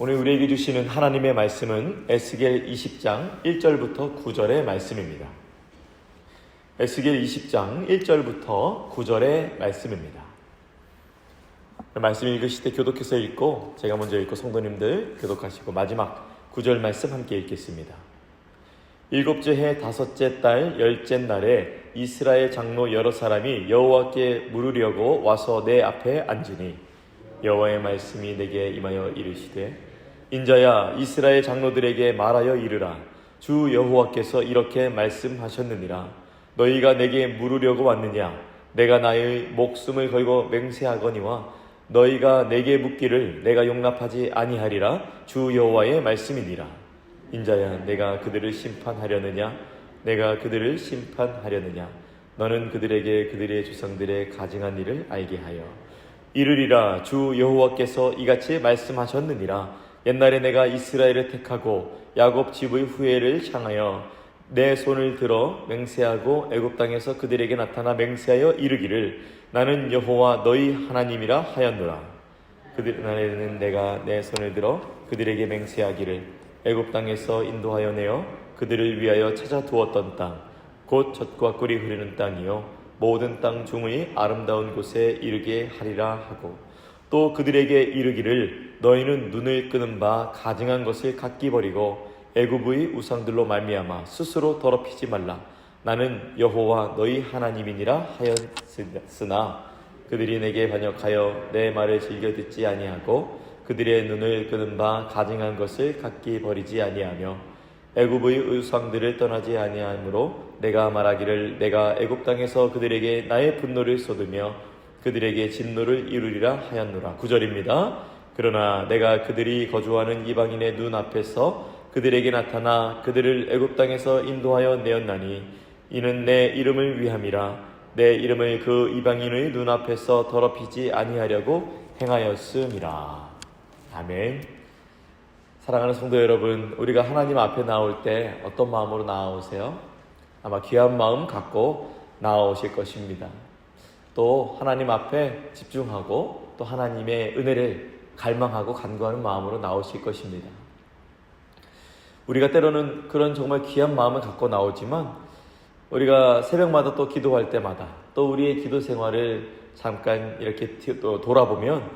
오늘 우리에게 주시는 하나님의 말씀은 에스겔 20장 1절부터 9절의 말씀입니다. 에스겔 20장 1절부터 9절의 말씀입니다. 말씀 읽으실 때 교독해서 읽고 제가 먼저 읽고 성도님들 교독하시고 마지막 9절 말씀 함께 읽겠습니다. 일곱째 해 다섯째 달 열째 날에 이스라엘 장로 여러 사람이 여호와께 물으려고 와서 내 앞에 앉으니 여호와의 말씀이 내게 임하여 이르시되 인자야 이스라엘 장로들에게 말하여 이르라. 주 여호와께서 이렇게 말씀하셨느니라. 너희가 내게 물으려고 왔느냐? 내가 나의 목숨을 걸고 맹세하거니와 너희가 내게 묻기를 내가 용납하지 아니하리라. 주 여호와의 말씀이니라. 인자야 내가 그들을 심판하려느냐? 내가 그들을 심판하려느냐? 너는 그들에게 그들의 조상들의 가증한 일을 알게 하여 이르리라. 주 여호와께서 이같이 말씀하셨느니라. 옛날에 내가 이스라엘을 택하고 야곱 집의 후예를 향하여 내 손을 들어 맹세하고 애굽 땅에서 그들에게 나타나 맹세하여 이르기를 나는 여호와 너희 하나님이라 하였노라. 그날에는 내가 내 손을 들어 그들에게 맹세하기를 애굽 땅에서 인도하여 내어 그들을 위하여 찾아 두었던 땅 곧 젖과 꿀이 흐르는 땅이요 모든 땅 중의 아름다운 곳에 이르게 하리라 하고 또 그들에게 이르기를 너희는 눈을 끄는 바 가증한 것을 각기 버리고 애굽의 우상들로 말미암아 스스로 더럽히지 말라. 나는 여호와 너희 하나님이니라 하였으나 그들이 내게 반역하여 내 말을 즐겨 듣지 아니하고 그들의 눈을 끄는 바 가증한 것을 각기 버리지 아니하며 애굽의 우상들을 떠나지 아니하므로 내가 말하기를 내가 애굽 땅에서 그들에게 나의 분노를 쏟으며 그들에게 진노를 이루리라 하였노라. 9절입니다. 그러나 내가 그들이 거주하는 이방인의 눈 앞에서 그들에게 나타나 그들을 애굽 땅에서 인도하여 내었나니 이는 내 이름을 위함이라. 내 이름을 그 이방인의 눈 앞에서 더럽히지 아니하려고 행하였음이라. 아멘. 사랑하는 성도 여러분, 우리가 하나님 앞에 나올 때 어떤 마음으로 나아오세요? 아마 귀한 마음 갖고 나아오실 것입니다. 또 하나님 앞에 집중하고 또 하나님의 은혜를 갈망하고 간구하는 마음으로 나오실 것입니다. 우리가 때로는 그런 정말 귀한 마음을 갖고 나오지만 우리가 새벽마다 또 기도할 때마다 또 우리의 기도 생활을 잠깐 이렇게 또 돌아보면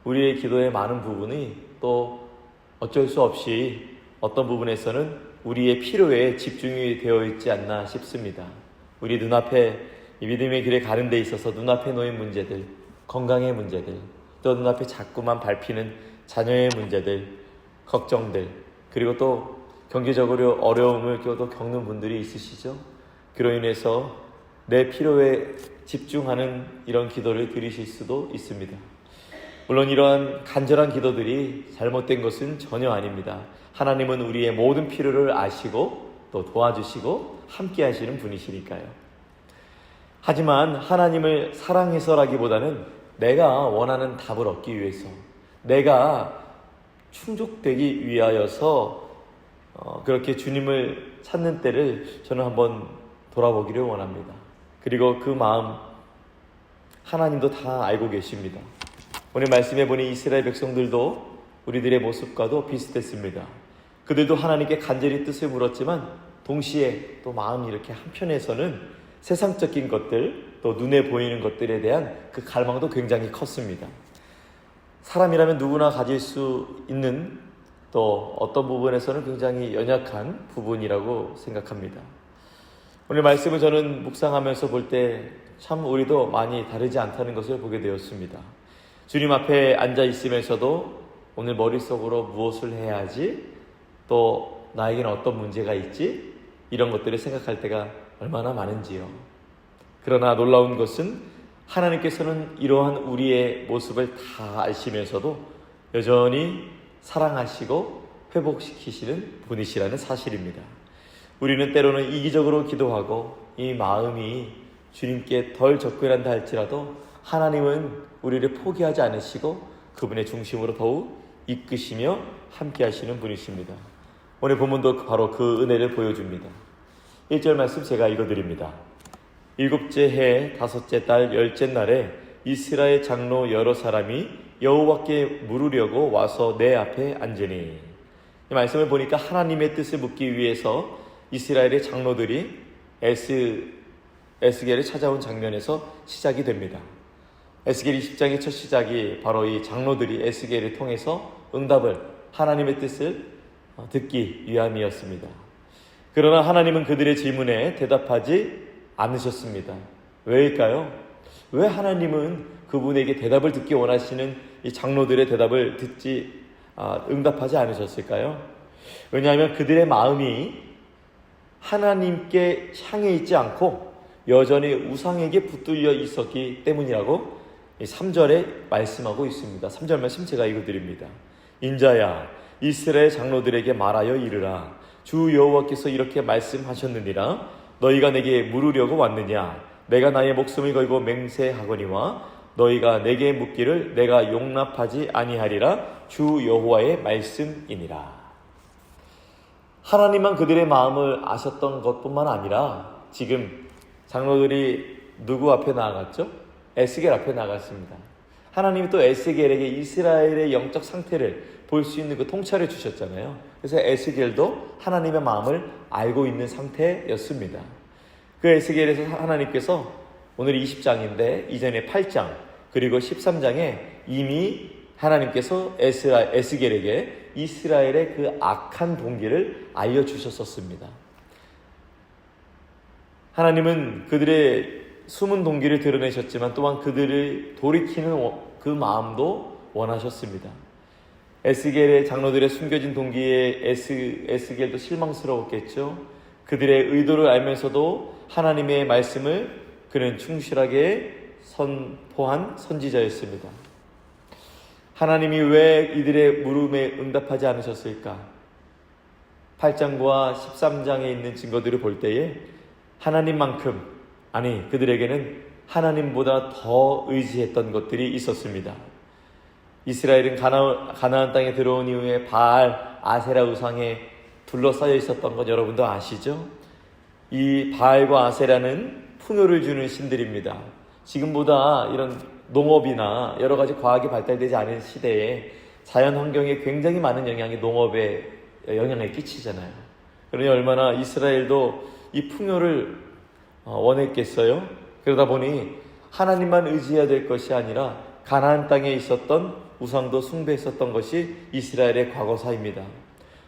우리의 기도의 많은 부분이 또 어쩔 수 없이 어떤 부분에서는 우리의 필요에 집중이 되어 있지 않나 싶습니다. 우리 눈앞에 이 믿음의 길에 가는 데 있어서 눈앞에 놓인 문제들, 건강의 문제들, 또 눈앞에 자꾸만 밟히는 자녀의 문제들, 걱정들, 그리고 또 경제적으로 어려움을 또 겪는 분들이 있으시죠? 그로 인해서 내 필요에 집중하는 이런 기도를 드리실 수도 있습니다. 물론 이러한 간절한 기도들이 잘못된 것은 전혀 아닙니다. 하나님은 우리의 모든 필요를 아시고 또 도와주시고 함께 하시는 분이시니까요. 하지만 하나님을 사랑해서라기보다는 내가 원하는 답을 얻기 위해서 내가 충족되기 위하여서 그렇게 주님을 찾는 때를 저는 한번 돌아보기를 원합니다. 그리고 그 마음 하나님도 다 알고 계십니다. 오늘 말씀해 보니 이스라엘 백성들도 우리들의 모습과도 비슷했습니다. 그들도 하나님께 간절히 뜻을 물었지만 동시에 또 마음이 이렇게 한편에서는 세상적인 것들 또 눈에 보이는 것들에 대한 그 갈망도 굉장히 컸습니다. 사람이라면 누구나 가질 수 있는 또 어떤 부분에서는 굉장히 연약한 부분이라고 생각합니다. 오늘 말씀을 저는 묵상하면서 볼 때 참 우리도 많이 다르지 않다는 것을 보게 되었습니다. 주님 앞에 앉아 있으면서도 오늘 머릿속으로 무엇을 해야 하지? 또 나에게는 어떤 문제가 있지? 이런 것들을 생각할 때가 얼마나 많은지요. 그러나 놀라운 것은 하나님께서는 이러한 우리의 모습을 다 아시면서도 여전히 사랑하시고 회복시키시는 분이시라는 사실입니다. 우리는 때로는 이기적으로 기도하고 이 마음이 주님께 덜 접근한다 할지라도 하나님은 우리를 포기하지 않으시고 그분의 중심으로 더욱 이끄시며 함께 하시는 분이십니다. 오늘 본문도 바로 그 은혜를 보여줍니다. 1절 말씀 제가 읽어드립니다. 일곱째 해 다섯째 달 열째 날에 이스라엘 장로 여러 사람이 여호와께 물으려고 와서 내 앞에 앉으니. 이 말씀을 보니까 하나님의 뜻을 묻기 위해서 이스라엘의 장로들이 에스겔을 찾아온 장면에서 시작이 됩니다. 에스겔 20장의 첫 시작이 바로 이 장로들이 에스겔을 통해서 응답을, 하나님의 뜻을 듣기 위함이었습니다. 그러나 하나님은 그들의 질문에 대답하지 않으셨습니다. 왜일까요? 왜 하나님은 그분에게 대답을 듣기 원하시는 이 장로들의 대답을 응답하지 않으셨을까요? 왜냐하면 그들의 마음이 하나님께 향해 있지 않고 여전히 우상에게 붙들려 있었기 때문이라고 3절에 말씀하고 있습니다. 3절 말씀 제가 읽어드립니다. 인자야, 이스라엘 장로들에게 말하여 이르라. 주 여호와께서 이렇게 말씀하셨느니라. 너희가 내게 물으려고 왔느냐? 내가 나의 목숨을 걸고 맹세하거니와 너희가 내게 묻기를 내가 용납하지 아니하리라. 주 여호와의 말씀이니라. 하나님만 그들의 마음을 아셨던 것뿐만 아니라 지금 장로들이 누구 앞에 나아갔죠? 에스겔 앞에 나갔습니다. 하나님이 또 에스겔에게 이스라엘의 영적 상태를 볼 수 있는 그 통찰을 주셨잖아요. 그래서 에스겔도 하나님의 마음을 알고 있는 상태였습니다. 그 에스겔에서 하나님께서 오늘 20장인데 이전에 8장 그리고 13장에 이미 하나님께서 에스겔에게 이스라엘의 그 악한 동기를 알려주셨었습니다. 하나님은 그들의 숨은 동기를 드러내셨지만 또한 그들을 돌이키는 그 마음도 원하셨습니다. 에스겔의 장로들의 숨겨진 동기에 에스겔도 실망스러웠겠죠. 그들의 의도를 알면서도 하나님의 말씀을 그는 충실하게 선포한 선지자였습니다. 하나님이 왜 이들의 물음에 응답하지 않으셨을까? 8장과 13장에 있는 증거들을 볼 때에 하나님만큼, 아니 그들에게는 하나님보다 더 의지했던 것들이 있었습니다. 이스라엘은 가나안 땅에 들어온 이후에 바알, 아세라 우상에 둘러싸여 있었던 것 여러분도 아시죠? 이 바알과 아세라는 풍요를 주는 신들입니다. 지금보다 이런 농업이나 여러 가지 과학이 발달되지 않은 시대에 자연 환경에 굉장히 많은 영향이 농업에 영향을 끼치잖아요. 그러니 얼마나 이스라엘도 이 풍요를 원했겠어요? 그러다 보니 하나님만 의지해야 될 것이 아니라 가나안 땅에 있었던 우상도 숭배했었던 것이 이스라엘의 과거사입니다.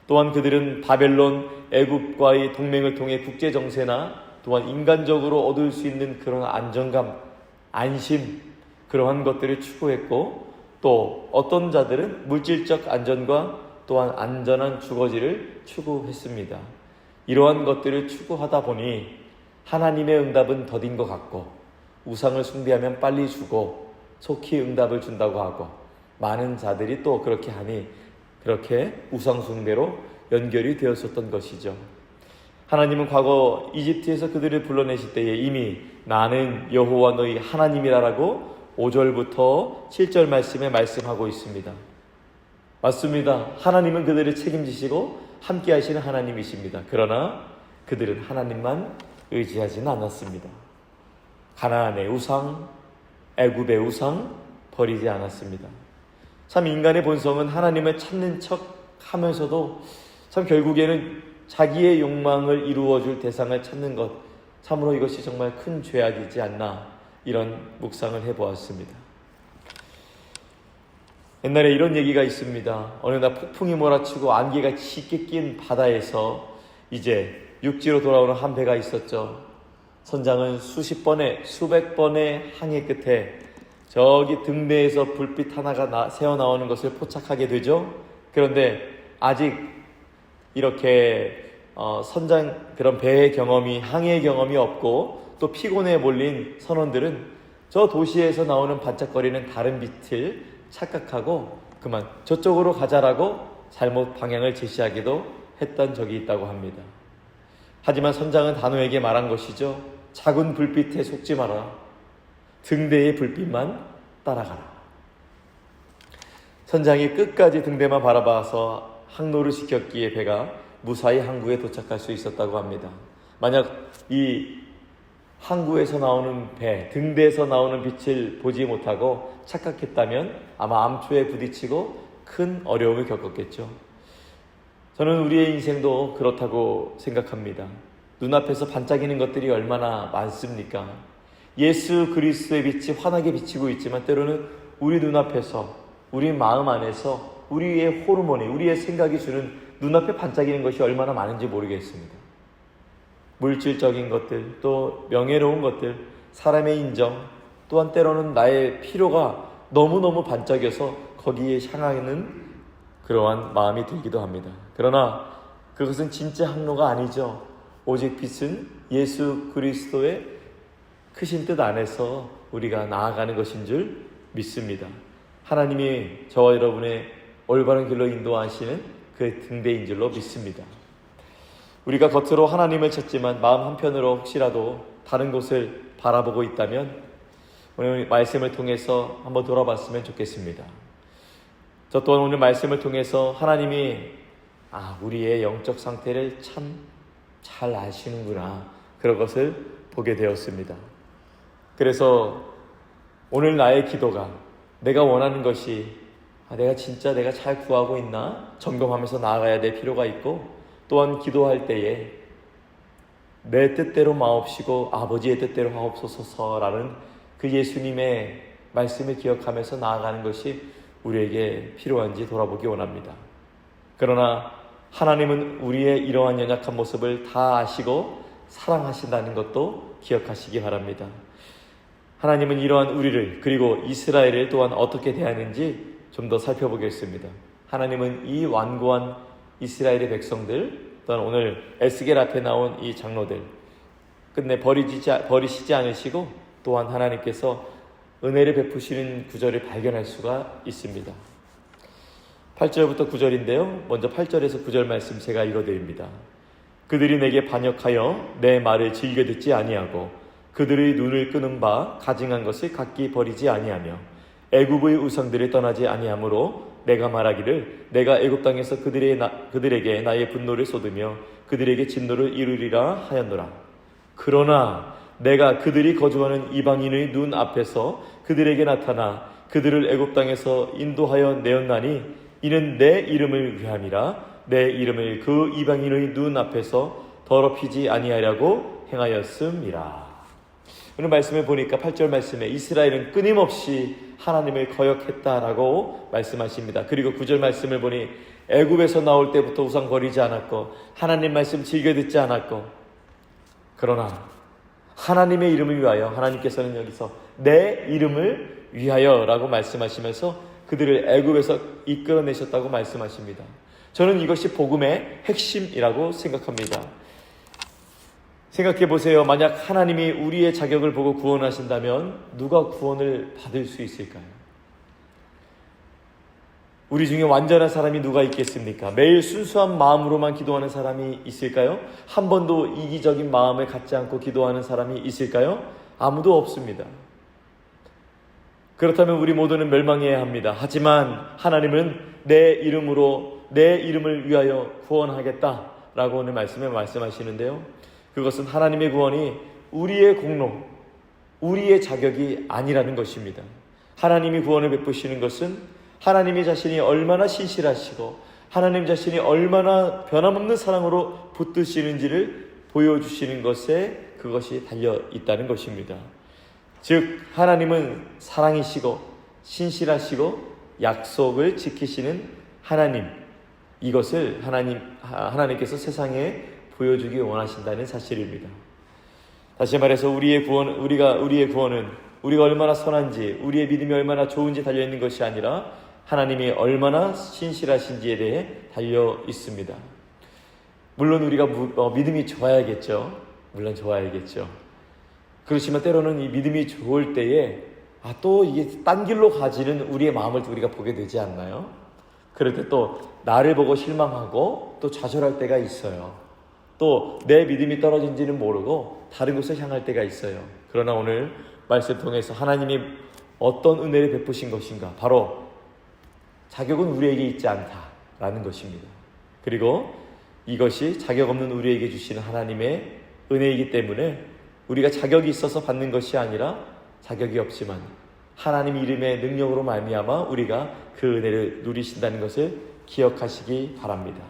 또한 그들은 바벨론, 애굽과의 동맹을 통해 국제정세나 또한 인간적으로 얻을 수 있는 그런 안정감, 안심, 그러한 것들을 추구했고 또 어떤 자들은 물질적 안전과 또한 안전한 주거지를 추구했습니다. 이러한 것들을 추구하다 보니 하나님의 응답은 더딘 것 같고 우상을 숭배하면 빨리 주고 속히 응답을 준다고 하고 많은 자들이 또 그렇게 하니 그렇게 우상 숭배로 연결이 되었었던 것이죠. 하나님은 과거 이집트에서 그들을 불러내실 때에 이미 나는 여호와 너희 하나님이라라고 5절부터 7절 말씀에 말씀하고 있습니다. 맞습니다. 하나님은 그들을 책임지시고 함께 하시는 하나님이십니다. 그러나 그들은 하나님만 의지하지는 않았습니다. 가나안의 우상, 애굽의 우상 버리지 않았습니다. 참 인간의 본성은 하나님을 찾는 척 하면서도 참 결국에는 자기의 욕망을 이루어줄 대상을 찾는 것, 참으로 이것이 정말 큰 죄악이지 않나 이런 묵상을 해보았습니다. 옛날에 이런 얘기가 있습니다. 어느 날 폭풍이 몰아치고 안개가 짙게 낀 바다에서 이제 육지로 돌아오는 한 배가 있었죠. 선장은 수백 번의 항해 끝에 저기 등대에서 불빛 하나가 새어나오는 것을 포착하게 되죠. 그런데 아직 이렇게 선장 그런 배의 경험이, 항해의 경험이 없고 또 피곤해 몰린 선원들은 저 도시에서 나오는 반짝거리는 다른 빛을 착각하고 그만 저쪽으로 가자라고 잘못 방향을 제시하기도 했던 적이 있다고 합니다. 하지만 선장은 단호에게 말한 것이죠. 작은 불빛에 속지 마라. 등대의 불빛만 따라가라. 선장이 끝까지 등대만 바라봐서 항로를 지켰기에 배가 무사히 항구에 도착할 수 있었다고 합니다. 만약 이 항구에서 나오는 배, 등대에서 나오는 빛을 보지 못하고 착각했다면 아마 암초에 부딪히고 큰 어려움을 겪었겠죠. 저는 우리의 인생도 그렇다고 생각합니다. 눈앞에서 반짝이는 것들이 얼마나 많습니까? 예수 그리스도의 빛이 환하게 비치고 있지만 때로는 우리 눈앞에서, 우리 마음 안에서 우리의 호르몬이, 우리의 생각이 주는 눈앞에 반짝이는 것이 얼마나 많은지 모르겠습니다. 물질적인 것들, 또 명예로운 것들, 사람의 인정, 또한 때로는 나의 필요가 너무너무 반짝여서 거기에 향하는 그러한 마음이 들기도 합니다. 그러나 그것은 진짜 항로가 아니죠. 오직 빛은 예수 그리스도의 크신 뜻 안에서 우리가 나아가는 것인 줄 믿습니다. 하나님이 저와 여러분의 올바른 길로 인도하시는 그 등대인 줄로 믿습니다. 우리가 겉으로 하나님을 찾지만 마음 한편으로 혹시라도 다른 곳을 바라보고 있다면 오늘 말씀을 통해서 한번 돌아봤으면 좋겠습니다. 저 또한 오늘 말씀을 통해서 하나님이 우리의 영적 상태를 참 잘 아시는구나, 그런 것을 보게 되었습니다. 그래서 오늘 나의 기도가, 내가 원하는 것이 내가 잘 구하고 있나 점검하면서 나아가야 될 필요가 있고, 또한 기도할 때에 내 뜻대로 마옵시고 아버지의 뜻대로 하옵소서라는 그 예수님의 말씀을 기억하면서 나아가는 것이 우리에게 필요한지 돌아보기 원합니다. 그러나 하나님은 우리의 이러한 연약한 모습을 다 아시고 사랑하신다는 것도 기억하시기 바랍니다. 하나님은 이러한 우리를, 그리고 이스라엘을 또한 어떻게 대하는지 좀 더 살펴보겠습니다. 하나님은 이 완고한 이스라엘의 백성들, 또한 오늘 에스겔 앞에 나온 이 장로들 끝내 버리시지 않으시고, 또한 하나님께서 은혜를 베푸시는 구절을 발견할 수가 있습니다. 8절부터 9절인데요. 먼저 8절에서 9절 말씀 제가 읽어드립니다. 그들이 내게 반역하여 내 말을 즐겨 듣지 아니하고 그들의 눈을 끄는 바 가증한 것을 각기 버리지 아니하며 애굽의 우상들을 떠나지 아니하므로 내가 말하기를 내가 애굽 땅에서 그들에게 나의 분노를 쏟으며 그들에게 진노를 이루리라 하였노라. 그러나 내가 그들이 거주하는 이방인의 눈 앞에서 그들에게 나타나 그들을 애굽 땅에서 인도하여 내었나니 이는 내 이름을 위함이라. 내 이름을 그 이방인의 눈 앞에서 더럽히지 아니하려고 행하였음이라. 오늘 말씀을 보니까 8절 말씀에 이스라엘은 끊임없이 하나님을 거역했다라고 말씀하십니다. 그리고 9절 말씀을 보니 애굽에서 나올 때부터 우상 버리지 않았고 하나님 말씀 즐겨 듣지 않았고, 그러나 하나님의 이름을 위하여, 하나님께서는 여기서 내 이름을 위하여라고 말씀하시면서 그들을 애굽에서 이끌어내셨다고 말씀하십니다. 저는 이것이 복음의 핵심이라고 생각합니다. 생각해 보세요. 만약 하나님이 우리의 자격을 보고 구원하신다면 누가 구원을 받을 수 있을까요? 우리 중에 완전한 사람이 누가 있겠습니까? 매일 순수한 마음으로만 기도하는 사람이 있을까요? 한 번도 이기적인 마음을 갖지 않고 기도하는 사람이 있을까요? 아무도 없습니다. 그렇다면 우리 모두는 멸망해야 합니다. 하지만 하나님은 내 이름을 위하여 구원하겠다라고 오늘 말씀에 말씀하시는데요. 그것은 하나님의 구원이 우리의 공로, 우리의 자격이 아니라는 것입니다. 하나님이 구원을 베푸시는 것은 하나님이 자신이 얼마나 신실하시고 하나님 자신이 얼마나 변함없는 사랑으로 붙드시는지를 보여주시는 것에 그것이 달려 있다는 것입니다. 즉 하나님은 사랑이시고 신실하시고 약속을 지키시는 하나님, 이것을 하나님께서 세상에 보여주기 원하신다는 사실입니다. 다시 말해서 우리의 구원은 우리가 얼마나 선한지, 우리의 믿음이 얼마나 좋은지 달려있는 것이 아니라 하나님이 얼마나 신실하신지에 대해 달려 있습니다. 물론 우리가 믿음이 좋아야겠죠. 물론 좋아야겠죠. 그렇지만 때로는 이 믿음이 좋을 때에 또 이게 딴 길로 가지는 우리의 마음을 우리가 보게 되지 않나요? 그럴 때 또 나를 보고 실망하고 또 좌절할 때가 있어요. 또 내 믿음이 떨어진지는 모르고 다른 곳을 향할 때가 있어요. 그러나 오늘 말씀 통해서 하나님이 어떤 은혜를 베푸신 것인가, 바로 자격은 우리에게 있지 않다라는 것입니다. 그리고 이것이 자격 없는 우리에게 주시는 하나님의 은혜이기 때문에 우리가 자격이 있어서 받는 것이 아니라 자격이 없지만 하나님 이름의 능력으로 말미암아 우리가 그 은혜를 누리신다는 것을 기억하시기 바랍니다.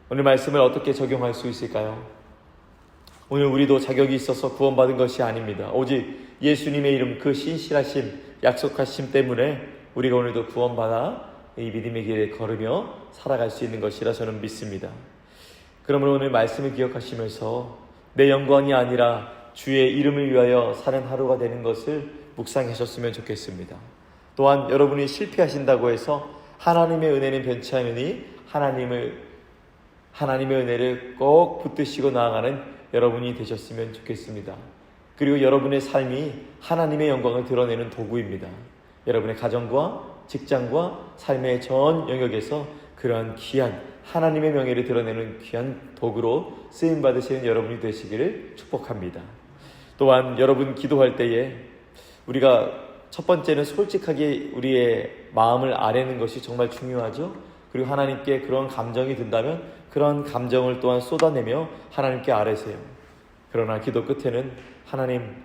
오늘 말씀을 어떻게 적용할 수 있을까요? 오늘 우리도 자격이 있어서 구원받은 것이 아닙니다. 오직 예수님의 이름, 그 신실하심, 약속하심 때문에 우리가 오늘도 구원받아 이 믿음의 길을 걸으며 살아갈 수 있는 것이라 저는 믿습니다. 그러므로 오늘 말씀을 기억하시면서 내 영광이 아니라 주의 이름을 위하여 사는 하루가 되는 것을 묵상하셨으면 좋겠습니다. 또한 여러분이 실패하신다고 해서 하나님의 은혜는 변치 않으니 하나님의 은혜를 꼭 붙드시고 나아가는 여러분이 되셨으면 좋겠습니다. 그리고 여러분의 삶이 하나님의 영광을 드러내는 도구입니다. 여러분의 가정과 직장과 삶의 전 영역에서 그러한 귀한 하나님의 명예를 드러내는 귀한 도구로 쓰임받으시는 여러분이 되시기를 축복합니다. 또한 여러분 기도할 때에 우리가 첫 번째는 솔직하게 우리의 마음을 아뢰는 것이 정말 중요하죠. 그리고 하나님께 그런 감정이 든다면 그런 감정을 또한 쏟아내며 하나님께 아뢰세요. 그러나 기도 끝에는 하나님,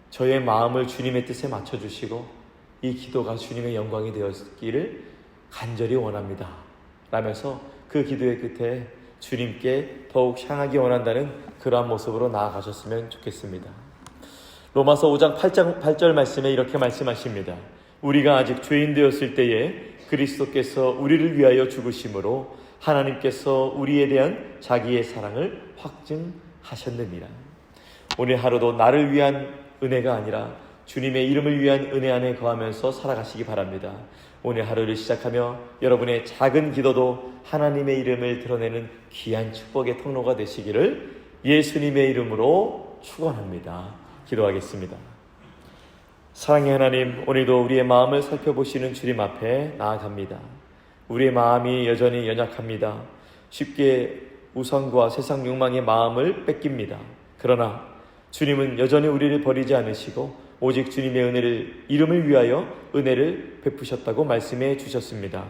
저의 마음을 주님의 뜻에 맞춰주시고 이 기도가 주님의 영광이 되었기를 간절히 원합니다 라면서 그 기도의 끝에 주님께 더욱 향하기 원한다는 그러한 모습으로 나아가셨으면 좋겠습니다. 로마서 5장 8절 말씀에 이렇게 말씀하십니다. 우리가 아직 죄인 되었을 때에 그리스도께서 우리를 위하여 죽으심으로 하나님께서 우리에 대한 자기의 사랑을 확증하셨느니라. 오늘 하루도 나를 위한 은혜가 아니라 주님의 이름을 위한 은혜 안에 거하면서 살아가시기 바랍니다. 오늘 하루를 시작하며 여러분의 작은 기도도 하나님의 이름을 드러내는 귀한 축복의 통로가 되시기를 예수님의 이름으로 축원합니다. 기도하겠습니다. 사랑의 하나님, 오늘도 우리의 마음을 살펴보시는 주님 앞에 나아갑니다. 우리의 마음이 여전히 연약합니다. 쉽게 우상과 세상 욕망의 마음을 뺏깁니다. 그러나 주님은 여전히 우리를 버리지 않으시고 오직 주님의 이름을 위하여 은혜를 베푸셨다고 말씀해 주셨습니다.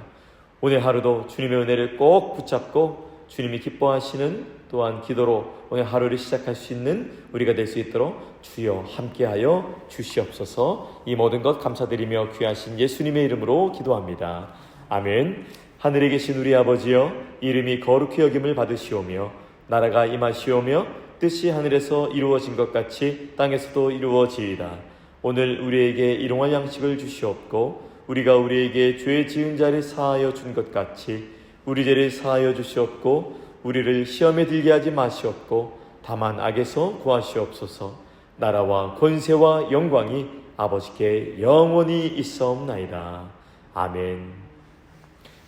오늘 하루도 주님의 은혜를 꼭 붙잡고 주님이 기뻐하시는 또한 기도로 오늘 하루를 시작할 수 있는 우리가 될 수 있도록 주여 함께하여 주시옵소서. 이 모든 것 감사드리며 귀하신 예수님의 이름으로 기도합니다. 아멘. 하늘에 계신 우리 아버지여, 이름이 거룩히 여김을 받으시오며 나라가 임하시오며 뜻이 하늘에서 이루어진 것 같이 땅에서도 이루어지이다. 오늘 우리에게 일용할 양식을 주시옵고 우리가 우리에게 죄 지은 자를 사하여 준 것 같이 우리 죄를 사하여 주시옵고 우리를 시험에 들게 하지 마시옵고 다만 악에서 구하시옵소서. 나라와 권세와 영광이 아버지께 영원히 있사옵나이다. 아멘.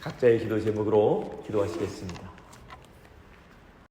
각자의 기도 제목으로 기도하시겠습니다.